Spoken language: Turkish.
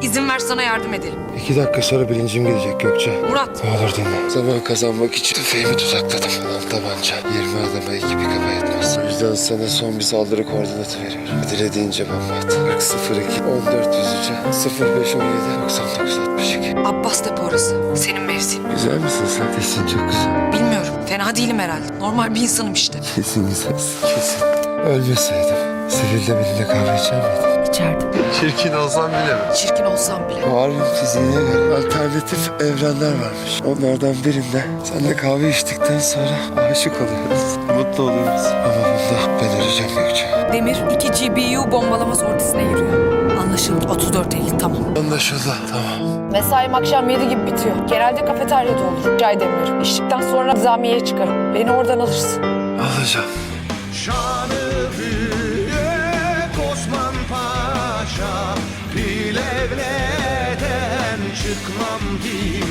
İzin ver sana yardım edelim. 2 dakika sonra bilincim gelecek Gökçe. Murat. Ne olur dinle. Zaman kazanmak için tüfeğimi tuzakladım. Lan tabanca 20 adama 2 bir kafa yetmez. O yüzden sana son bir saldırı koordinatı veriyorum. Dilediğince bomba at. 4002 1403'e 0517 99 62. Abbas depo orası. Senin mevzin. Güzel misin sen? Kesin çok güzel. Bilmiyorum. Fena değilim herhalde. Normal bir insanım işte. Kesin güzelsin. Kesin. Ölmeseydim. Sevil'de benimle kahve içer miydin? İçerdim. Çirkin olsam bile mi? Çirkin olsam bile. Mağaranın fiziğine göre alternatif evrenler varmış. Onlardan birinde seninle kahve içtikten sonra aşık oluyoruz. Mutlu oluyoruz. Ama bunda ben öleceğim Gökçe. Demir 2 GBU bombalama sortisine giriyor. Anlaşıldı. 34.50 tamam. Anlaşıldı. Tamam. Mesaim akşam 7 gibi bitiyor. Genelde kafeteryada olur. Çay demliyorum. İçtikten sonra nizamiyeye çıkarım. Beni oradan alırsın. Alacağım. Şanı büyük Osman Paşa, Bilevleden çıkmam ki.